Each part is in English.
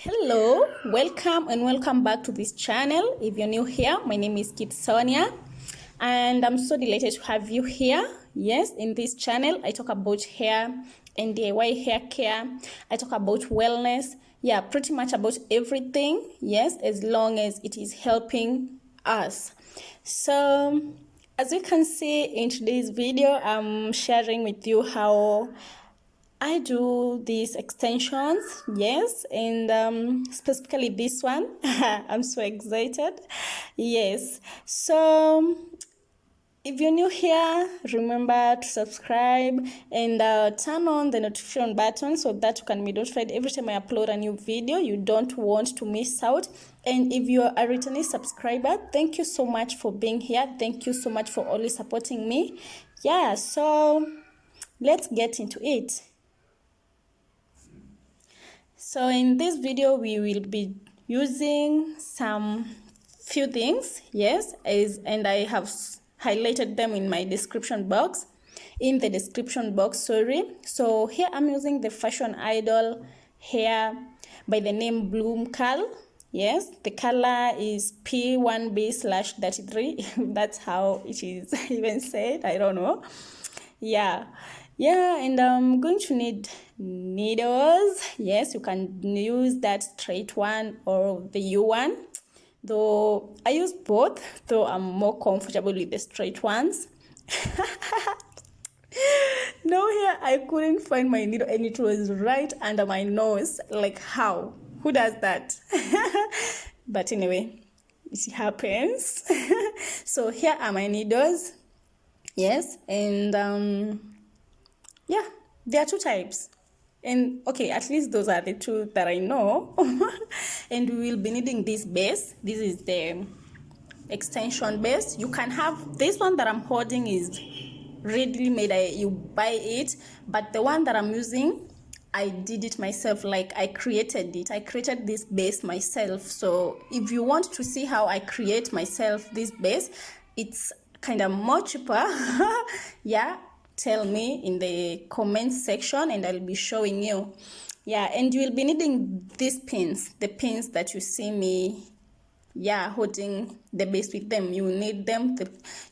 Hello, welcome and welcome back to this channel. If you're new here, my name is Cate Sonia and I'm so delighted to have you here. Yes, in this channel I talk about hair and DIY hair care. I talk about wellness, yeah, pretty much about everything. Yes, as long as it is helping us. So as you can see in today's video, I'm sharing with you how I do these extensions, yes, and specifically this one. I'm so excited. Yes, so if you're new here, remember to subscribe and turn on the notification button so that you can be notified every time I upload a new video. You don't want to miss out. And if you're a returning subscriber, thank you so much for being here. Thank you so much for always supporting me. Yeah, so let's get into it. So in this video we will be using some few things, yes, and I have highlighted them in my description box, sorry. So here I'm using the fashion idol hair by the name Bloom Curl. Yes, the color is P1B/33. That's how it is even said. I don't know. Yeah, and I'm going to need needles. Yes, you can use that straight one or the U one, though I use both, though I'm more comfortable with the straight ones. No, here I couldn't find my needle and it was right under my nose. Like, how? Who does that? But anyway, it happens. So here are my needles. Yes, and yeah, there are two types, and okay, at least those are the two that I know. And we will be needing this base. This is the extension base. You can have this one that I'm holding is readily made. You buy it, but the one that I'm using, I did it myself. Like, I created it. I created this base myself. So if you want to see how I create myself this base, it's kind of more cheaper. Yeah, tell me in the comments section and I'll be showing you. Yeah, and you will be needing these pins, the pins that you see me, yeah, holding the base with them. You need them.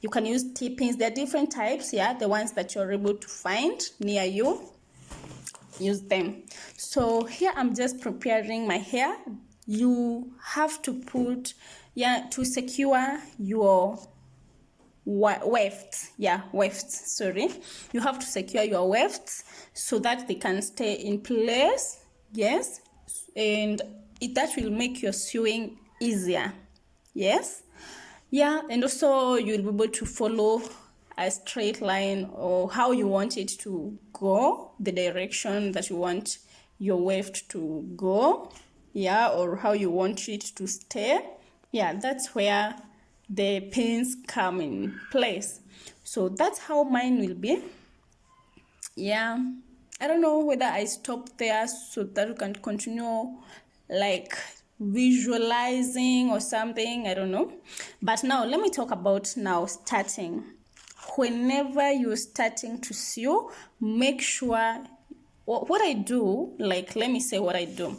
You can use T-pins. There are different types. Yeah, the ones that you're able to find near you, use them. So here I'm just preparing my hair. You have to put, yeah, to secure your wefts, sorry, you have to secure your wefts so that they can stay in place. Yes, and that will make your sewing easier. Yes, yeah, and also you'll be able to follow a straight line or how you want it to go, the direction that you want your weft to go, yeah, or how you want it to stay. Yeah, that's where the pins come in place. So that's how mine will be. Yeah, I don't know whether I stop there so that you can continue like visualizing or something. I don't know. But now let me talk about now starting. Whenever you're starting to sew, make sure what I do, like, let me say what I do.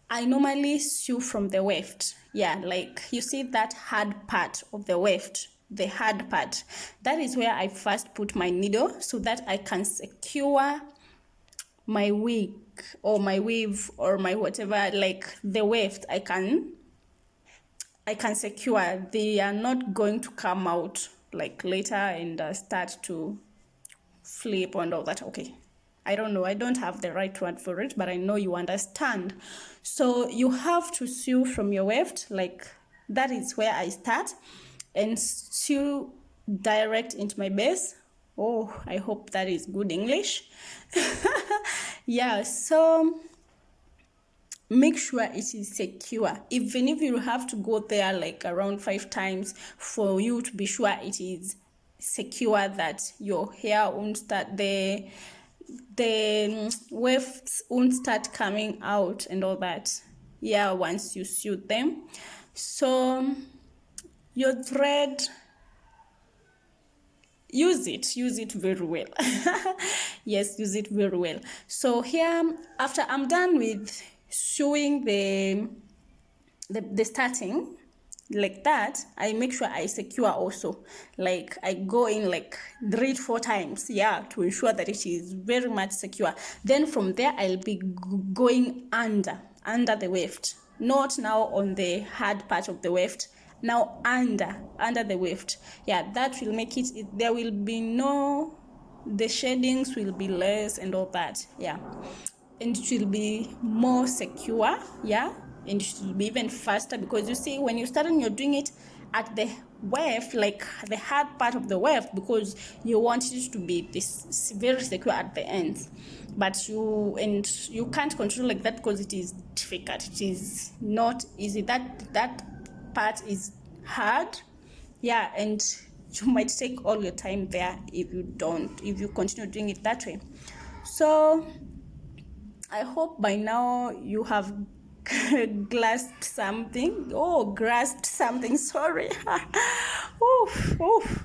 I normally sew from the weft. Yeah, like you see that hard part of the weft, the hard part. That is where I first put my needle so that I can secure my wig or my weave or my whatever, like the weft. I can secure. They are not going to come out like later and start to flip and all that. Okay, I don't know, I don't have the right word for it, but I know you understand. So you have to sew from your weft, like that is where I start, and sew direct into my base. Oh, I hope that is good English. Yeah, so make sure it is secure. Even if you have to go there like around 5 times for you to be sure it is secure, that your hair won't start, the wefts won't start coming out and all that. Yeah, once you sew them. So your thread, use it very well. Yes, use it very well. So here, after I'm done with sewing the starting like that, I make sure I secure also. Like I go in like 3 to 4 times, yeah, to ensure that it is very much secure. Then from there I'll be going under the weft, not now on the hard part of the weft, now under the weft. Yeah, that will make it, there will be no, the shadings will be less and all that. Yeah, and it will be more secure. Yeah, and it will be even faster, because you see, when you start and you're doing it at the weft, like the hard part of the weft, because you want it to be this very secure at the end, but you can't control like that because it is difficult, it is not easy. That part is hard. Yeah, and you might take all your time there if you continue doing it that way. So I hope by now you have grasped something. Sorry.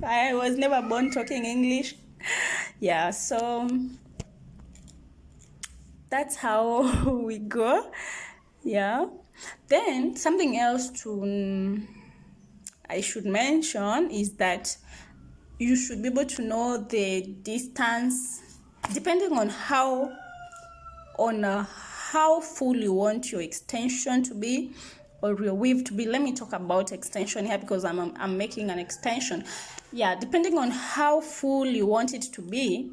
I was never born talking English. Yeah, so that's how we go. Yeah. Then something else I should mention is that you should be able to know the distance depending on how full you want your extension to be or your weave to be. Let me talk about extension here because I'm making an extension. Yeah, depending on how full you want it to be.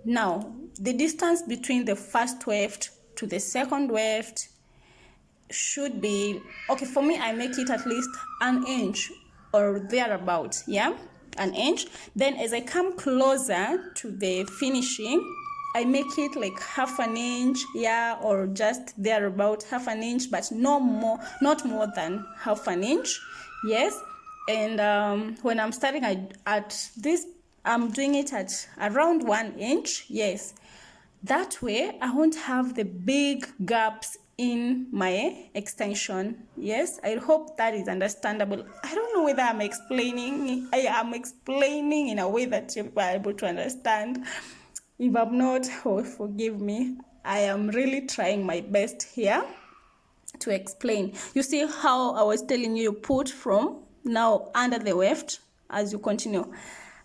Now, the distance between the first weft to the second weft should be, okay, for me, I make it at least an inch or thereabout. Yeah, an inch. Then as I come closer to the finishing, I make it like half an inch, yeah, or just thereabout half an inch, but not more than half an inch. Yes. And when I'm starting at this, I'm doing it at around 1 inch. Yes, that way I won't have the big gaps in my extension. Yes, I hope that is understandable. I don't know whether I am explaining in a way that you are able to understand. If I'm not, forgive me. I am really trying my best here to explain. You see how I was telling you put from now under the weft as you continue.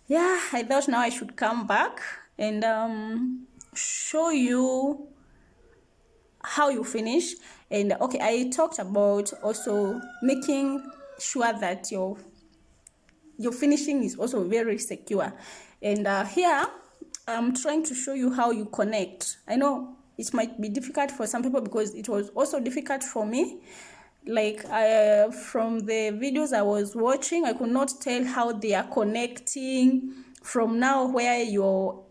Yeah, I thought now I should come back and show you how you finish. And okay, I talked about also making sure that your finishing is also very secure. And here I'm trying to show you how you connect. I know it might be difficult for some people because it was also difficult for me. Like from the videos I was watching, I could not tell how they are connecting from now where you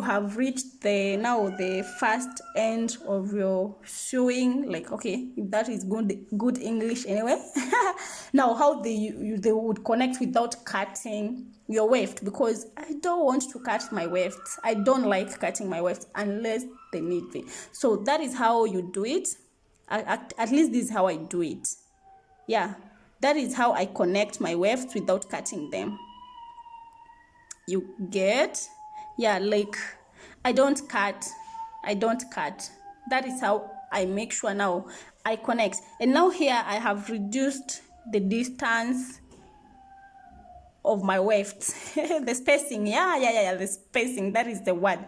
have reached the first end of your sewing. Like, okay, if that is good English anyway. Now how they would connect without cutting your weft, because I don't want to cut my wefts. I don't like cutting my wefts unless they need be. So that is how you do it. At least this is how I do it. Yeah, that is how I connect my wefts without cutting them. You get? Yeah, like I don't cut. That is how I make sure now I connect. And now here I have reduced the distance of my wefts. The spacing, yeah, the spacing, that is the word.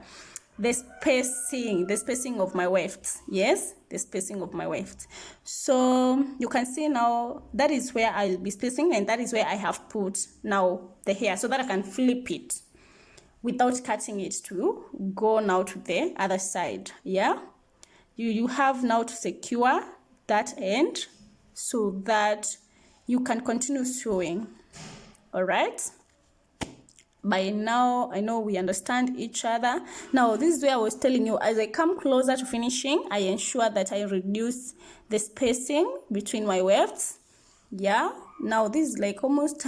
The spacing of my wefts. Yes, the spacing of my wefts. So you can see now that is where I'll be spacing, and that is where I have put now the hair so that I can flip it without cutting it to go now to the other side. Yeah, you have now to secure that end so that you can continue sewing. All right, by now I know we understand each other. Now this is where I was telling you, as I come closer to finishing, I ensure that I reduce the spacing between my wefts. Yeah, now this is like almost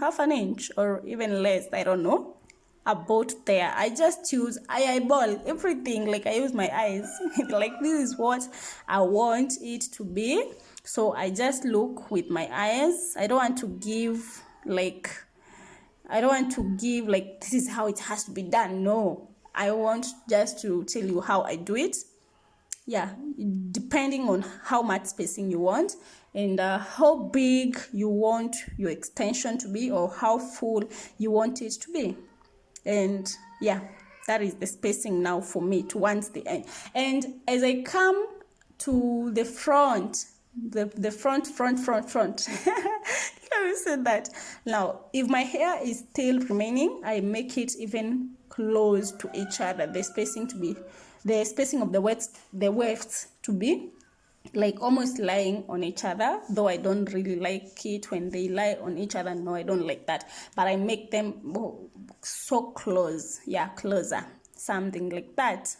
half an inch or even less, I don't know, about there. I just I eyeball everything, like I use my eyes. Like this is what I want it to be, so I just look with my eyes. I don't want to give like this is how it has to be done. No, I want just to tell you how I do it. yeah, depending on how much spacing you want and how big you want your extension to be or how full you want it to be. And yeah, that is the spacing now for me towards the end. And as I come to the front, the front let me say that now, if my hair is still remaining, I make it even close to each other, the spacing of the wefts to be like almost lying on each other, though I don't really like it when they lie on each other. No, I don't like that, but I make them so close, yeah, closer, something like that.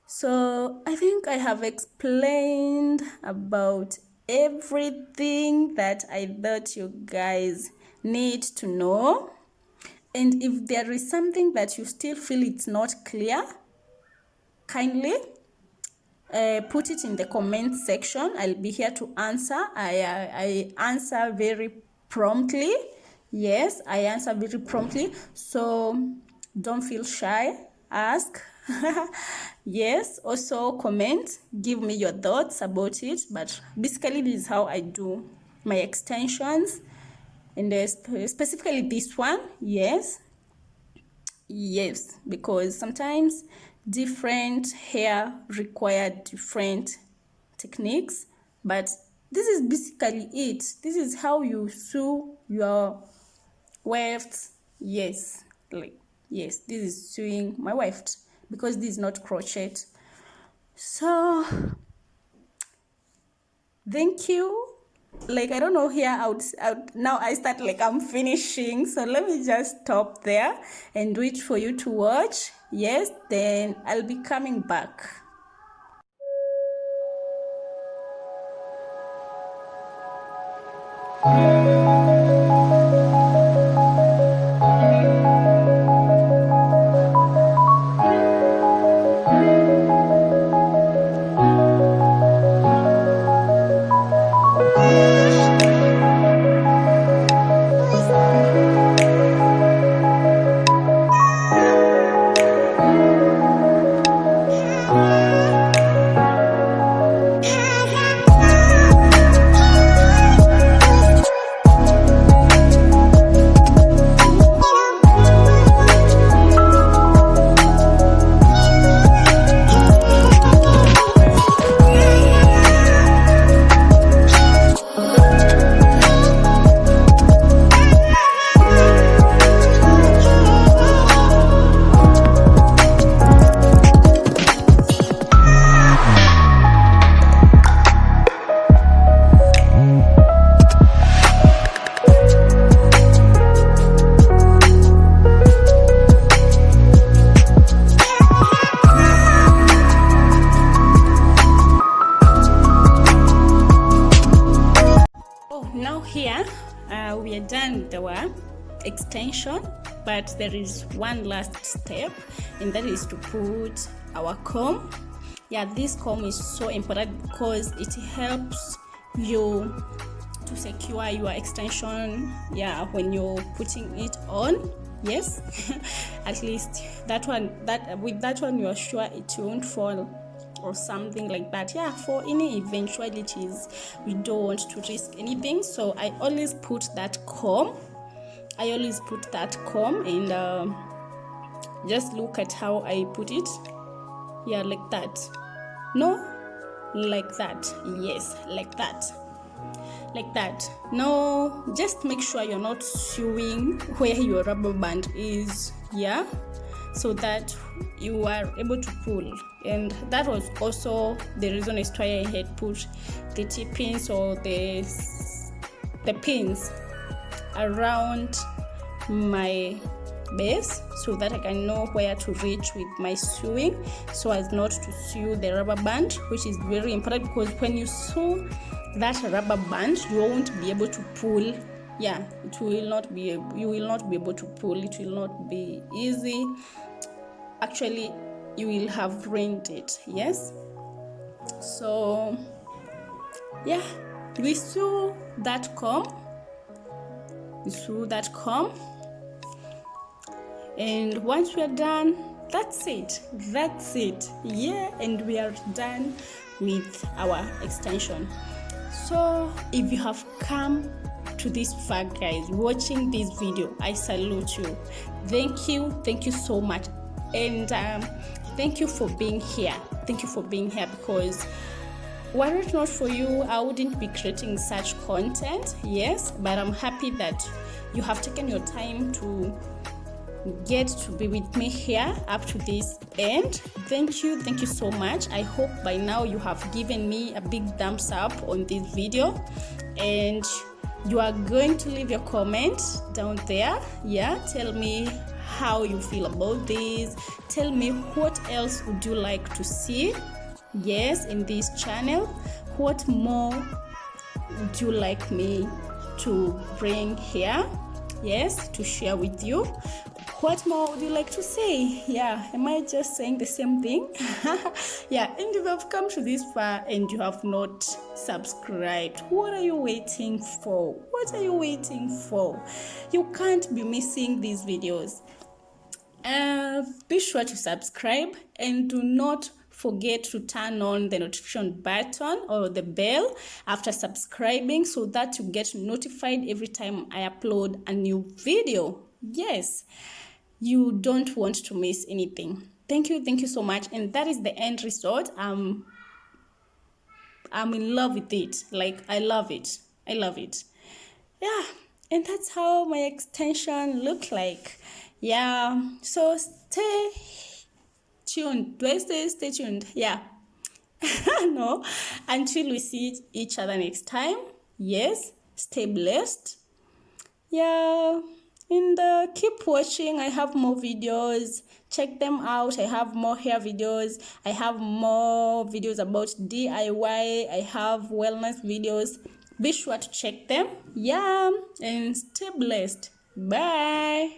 So I think I have explained about everything that I thought you guys need to know. And if there is something that you still feel it's not clear, kindly put it in the comment section. I'll be here to answer. I answer very promptly. Yes, I answer very promptly. So don't feel shy. Ask. Yes, also comment. Give me your thoughts about it. But basically, this is how I do my extensions. And specifically this one, yes, because sometimes different hair require different techniques, but this is basically it. This is how you sew your wefts. Yes, this is sewing my weft, because this is not crochet. So thank you. Like, I don't know, here out now I start like I'm finishing, so let me just stop there and wait for you to watch. Yes, then I'll be coming back. We are done with our extension, but there is one last step, and that is to put our comb. Yeah, this comb is so important because it helps you to secure your extension, yeah, when you're putting it on. Yes. At least with that one you are sure it won't fall or something like that. Yeah, for any eventualities, we don't want to risk anything, so I always put that comb. And just look at how I put it. Yeah, like that. No, like that. Yes, like that. Like that. No, just make sure you're not sewing where your rubber band is. Yeah, so that you are able to pull. And that was also the reason as to why I had put the T-pins or the pins around my base, so that I can know where to reach with my sewing, so as not to sew the rubber band, which is very important, because when you sew that rubber band, you won't be able to pull. Yeah, you will not be able to pull. It will not be easy. Actually, you will have ruined it. Yes, so yeah, we sew that comb, and once we are done, that's it. Yeah, and we are done with our extension. So if you have come to this far, guys, watching this video, I salute you. Thank you so much. And thank you for being here. Because were it not for you, I wouldn't be creating such content. Yes, but I'm happy that you have taken your time to get to be with me here up to this end. Thank you so much. I hope by now you have given me a big thumbs up on this video, and you are going to leave your comment down there. Yeah, tell me how you feel about this. Tell me what else would you like to see, yes, in this channel. What more would you like me to bring here, yes, to share with you? What more would you like to say? Yeah, am I just saying the same thing? Yeah, and if you have come to this far and you have not subscribed, what are you waiting for? You can't be missing these videos. Be sure to subscribe, and do not forget to turn on the notification button or the bell after subscribing, so that you get notified every time I upload a new video. Yes, you don't want to miss anything. Thank you so much. And that is the end result. I'm in love with it. Like, I love it. Yeah, and that's how my extension look like. Yeah, so stay tuned. Do I say stay tuned? Yeah. No, until we see each other next time. Yes, stay blessed. Yeah, and keep watching. I have more videos. Check them out. I have more hair videos. I have more videos about DIY. I have wellness videos. Be sure to check them. Yeah, and stay blessed. Bye.